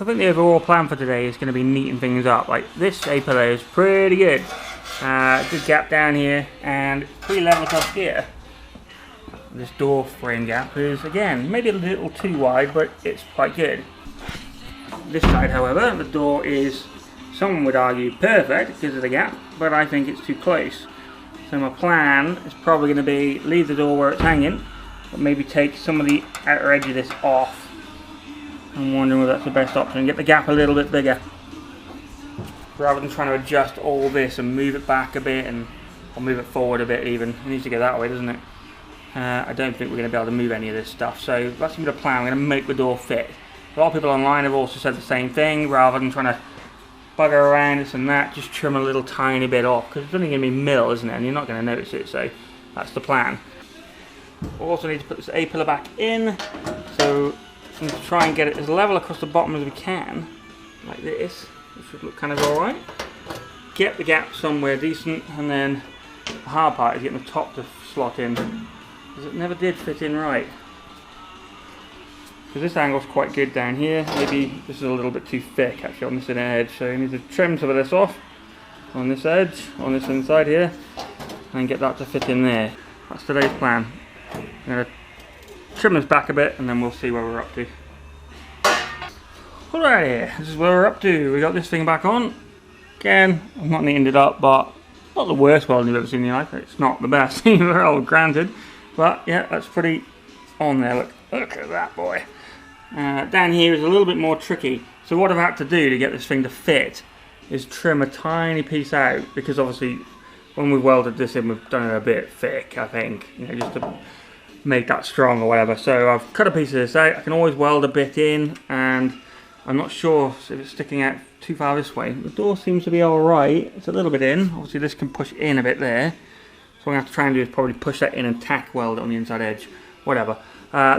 I think the overall plan for today is going to be neating things up. Like, this A-pillar is pretty good. Good gap down here, and pretty level across here. This door frame gap is, again, maybe a little too wide, but it's quite good. This side, however, the door is, someone would argue, perfect because of the gap, but I think it's too close. So my plan is probably going to be leave the door where it's hanging, but maybe take some of the outer edge of this off. I'm wondering whether that's the best option. Get the gap a little bit bigger, rather than trying to adjust all this and move it back a bit, or move it forward a bit even. It needs to go that way, doesn't it? I don't think we're going to be able to move any of this stuff, so that's going to be the plan. I'm going to make the door fit. A lot of people online have also said the same thing. Rather than trying to bugger around this and that, just trim a little tiny bit off, because it's only going to be mill, isn't it? And you're not going to notice it, so that's the plan. We also need to put this A-pillar back in, so I'm going to try and get it as level across the bottom as we can, like this. It should look kind of alright. Get the gap somewhere decent, and then the hard part is getting the top to slot in, because it never did fit in right. Because this angle's quite good down here. Maybe this is a little bit too thick actually on this inner edge, so you need to trim some of this off on this edge, on this inside here, and get that to fit in there. That's today's plan. I'm going to trim this back a bit, and then we'll see where we're up to. Alright, this is where we're up to. We got this thing back on. Again, I've not neatened it up, but not the worst welding you've ever seen in your life. It's not the best either, all granted. But yeah, that's pretty on there. Look at that boy. Down here is a little bit more tricky. So what I've had to do to get this thing to fit is trim a tiny piece out, because obviously when we've welded this in, we've done it a bit thick, I think, you know, just to make that strong or whatever. So I've cut a piece of this out. I can always weld a bit in, and I'm not sure if it's sticking out too far this way. The door seems to be alright. It's a little bit in. Obviously this can push in a bit there. So what I'm going to have to try and do is probably push that in and tack weld it on the inside edge. Whatever.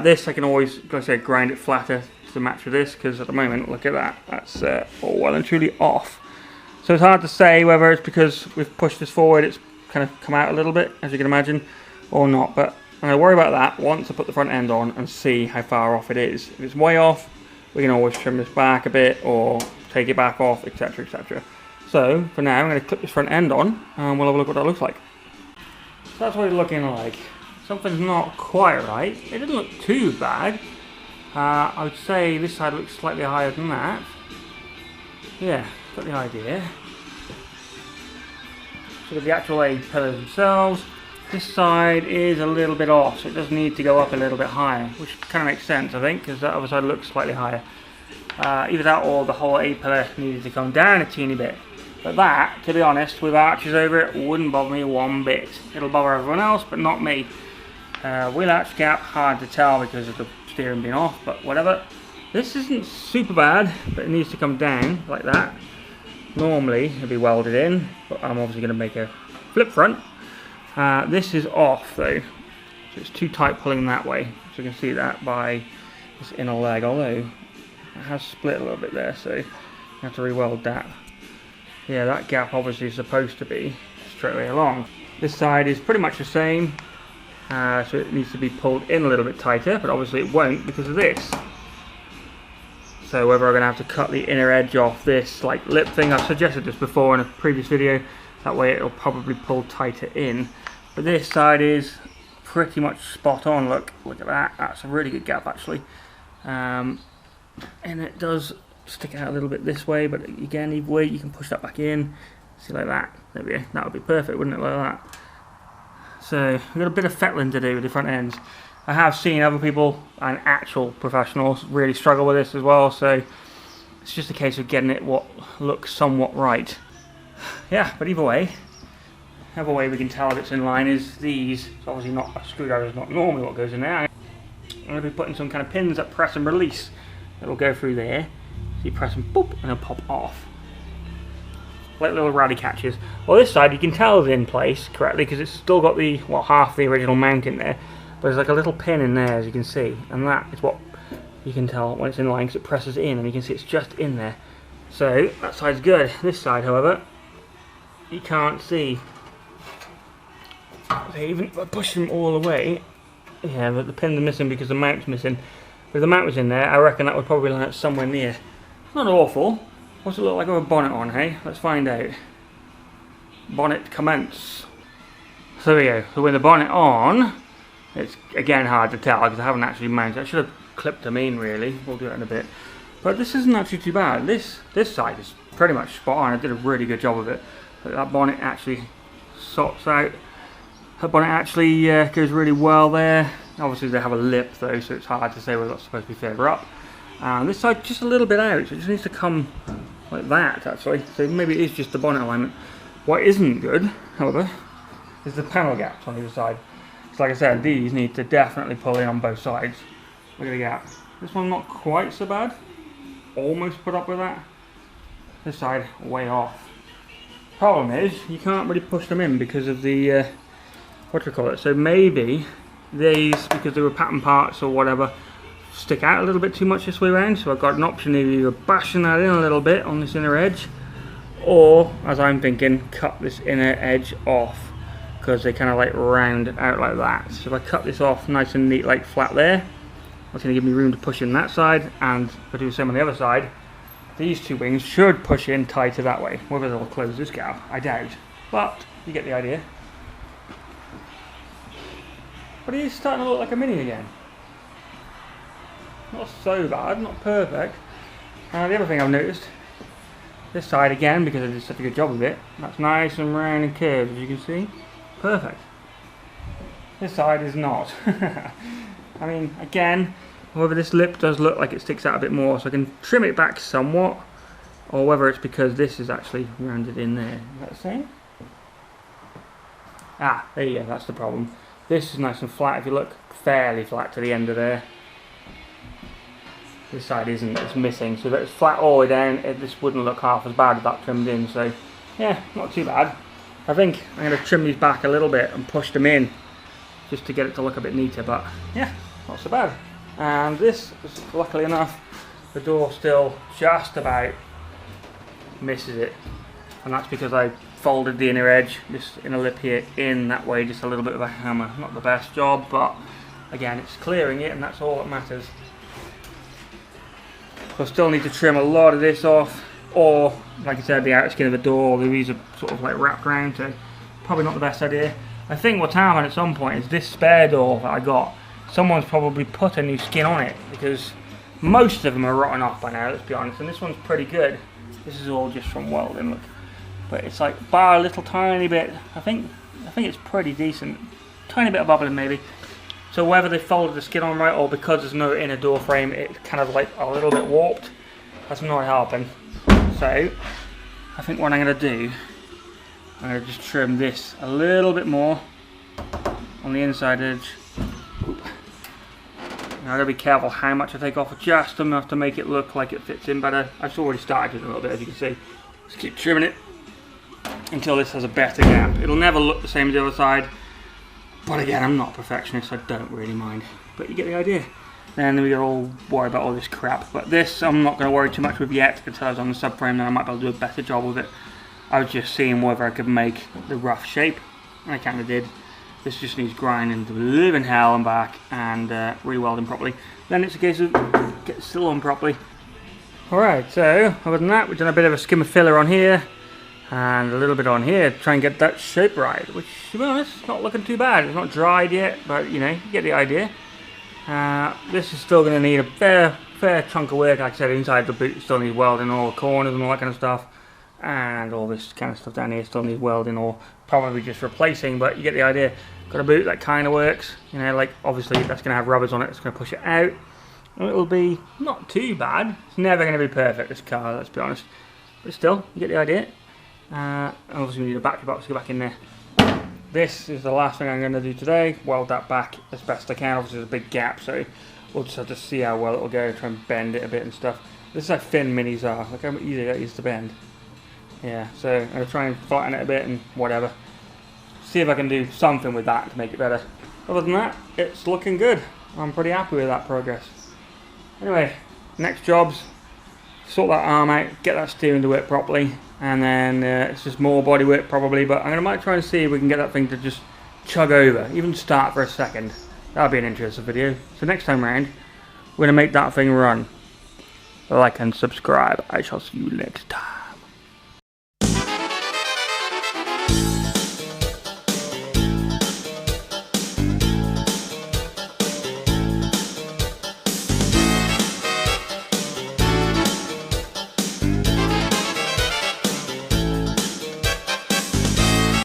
This I can always, like I said, grind it flatter to match with this, because at the moment, look at that. That's all well and truly off. So it's hard to say whether it's because we've pushed this forward, it's kind of come out a little bit, as you can imagine, or not. But I'm going to worry about that once I put the front end on and see how far off it is. If it's way off, we can always trim this back a bit or take it back off, etc, etc. So for now I'm going to clip this front end on, and we'll have a look what that looks like. So that's what it's looking like. Something's not quite right. It didn't look too bad. I would say this side looks slightly higher than that. Yeah, got the idea. So with the actual A-pillars themselves, this side is a little bit off, so it does need to go up a little bit higher, which kind of makes sense, I think, because that other side looks slightly higher. Either that or the whole A-pillar needed to come down a teeny bit. But that, to be honest, with arches over it, wouldn't bother me one bit. It'll bother everyone else, but not me. Wheel arch gap, hard to tell because of the steering being off, but whatever. This isn't super bad, but it needs to come down like that. Normally it'd be welded in, but I'm obviously going to make a flip front. This is off though, so it's too tight pulling that way. So you can see that by this inner leg, although it has split a little bit there, so you have to re-weld that. Yeah, that gap obviously is supposed to be straight way along. This side is pretty much the same. So it needs to be pulled in a little bit tighter, but obviously it won't because of this. So whether I'm going to have to cut the inner edge off this like lip thing, I've suggested this before in a previous video, that way it'll probably pull tighter in. But this side is pretty much spot on. Look at that, that's a really good gap actually. And it does stick out a little bit this way, but again, either way you can push that back in. See, like that, there we go, that would be perfect, wouldn't it, like that. So we've got a bit of fettling to do with the front ends. I have seen other people and actual professionals really struggle with this as well, so it's just a case of getting it what looks somewhat right. Yeah, but either way we can tell if it's in line is these. It's obviously not, a screwdriver is not normally what goes in there. I'm going to be putting some kind of pins that press and release. It'll go through there, so you press them, boop, and they'll pop off. Like little rally catches. Well, this side you can tell is in place correctly because it's still got the, well, half the original mount in there, but there's like a little pin in there, as you can see, and that is what you can tell when it's in line because it presses in, and you can see it's just in there. So that side's good. This side, however, you can't see. Even if I push them all the way, yeah, but the pins are missing because the mount's missing. If the mount was in there, I reckon that would probably line up somewhere near. Not awful. What's it look like with a bonnet on, hey? Let's find out. Bonnet commence. So there we go. So with the bonnet on, it's again hard to tell because I haven't actually mounted. I should have clipped them in really. We'll do it in a bit. But this isn't actually too bad. This side is pretty much spot on. I did a really good job of it. But that bonnet actually sorts out. That bonnet actually goes really well there. Obviously they have a lip though, so it's hard to say whether that's supposed to be further up. And this side just a little bit out, so it just needs to come like that actually. So maybe it is just the bonnet alignment. What isn't good, however, is the panel gaps on either side. So like I said, these need to definitely pull in on both sides. Look at the gap. This one not quite so bad. Almost put up with that. This side way off. Problem is, you can't really push them in because of the what do you call it? So maybe these, because they were pattern parts or whatever, stick out a little bit too much this way around. So I've got an option of either bashing that in a little bit on this inner edge, or as I'm thinking, cut this inner edge off because they kind of like round out like that. So if I cut this off nice and neat, like flat there, that's going to give me room to push in that side, and if I do the same on the other side, these two wings should push in tighter that way. Whether they'll close this gap, I doubt, but you get the idea. But it is starting to look like a Mini again. Not so bad, not perfect. The other thing I've noticed, this side again, because I did such a good job of it, that's nice and round and curved, as you can see. Perfect. This side is not. I mean, again, whether this lip does look like it sticks out a bit more, so I can trim it back somewhat, or whether it's because this is actually rounded in there. Is that the same? Ah, there you go, that's the problem. This is nice and flat, if you look, fairly flat to the end of there. This side isn't, it's missing, so if it's flat all the way down, this wouldn't look half as bad if that trimmed in, so yeah, not too bad. I think I'm going to trim these back a little bit and push them in, just to get it to look a bit neater, but yeah, not so bad. And this is, luckily enough, the door still just about misses it, and that's because I folded the inner edge, this inner lip here, in that way, just a little bit of a hammer. Not the best job, but again, it's clearing it, and that's all that matters. So I still need to trim a lot of this off, or like I said, the outer skin of the door, these are sort of like wrapped around, so probably not the best idea. I think what's happened at some point is this spare door that I got, someone's probably put a new skin on it, because most of them are rotten off by now, let's be honest, and this one's pretty good. This is all just from welding, look. But it's like bar a little tiny bit, I think it's pretty decent. Tiny bit of bubbling maybe. So whether they folded the skin on right, or because there's no inner door frame, it's kind of like a little bit warped, that's not helping. So I think what I'm going to do, I'm going to just trim this a little bit more on the inside edge. Now I've got to be careful how much I take off, just enough to make it look like it fits in better. I've already started a little bit, as you can see. Just keep trimming it until this has a better gap. It'll never look the same as the other side, but again, I'm not a perfectionist, so I don't really mind. But you get the idea. And then we got all worry about all this crap. But this, I'm not going to worry too much with yet, until I was on the subframe, then I might be able to do a better job with it. I was just seeing whether I could make the rough shape, and I kind of did. This just needs grinding to live in hell and back, and re-welding properly. Then it's a case of get it still on properly. Alright, so other than that, we've done a bit of a skim of filler on here, and a little bit on here to try and get that shape right, which, to be honest, is not looking too bad. It's not dried yet, but you know, you get the idea. This is still going to need a fair chunk of work. Like I said, inside the boot still needs welding, all the corners and all that kind of stuff, and all this kind of stuff down here still needs welding or probably just replacing, but you get the idea. Got a boot that kind of works, you know, like obviously that's going to have rubbers on it, it's going to push it out, and it'll be not too bad. It's never going to be perfect, this car, let's be honest, but still, you get the idea. Obviously we need a battery box to go back in there. This is the last thing I'm going to do today, weld that back as best I can. Obviously there's a big gap, so we'll just have to see how well it'll go, try and bend it a bit and stuff. This is how thin minis are, look how easy that is to bend. Yeah, so I'm going to try and flatten it a bit and whatever. See if I can do something with that to make it better. Other than that, it's looking good. I'm pretty happy with that progress. Anyway, next job's sort that arm out, get that steering to work properly, and then it's just more body work probably, but I might try and see if we can get that thing to just chug over, even start for a second. That'll be an interesting video. So next time round, we're going to make that thing run. like and subscribe. I shall see you next time.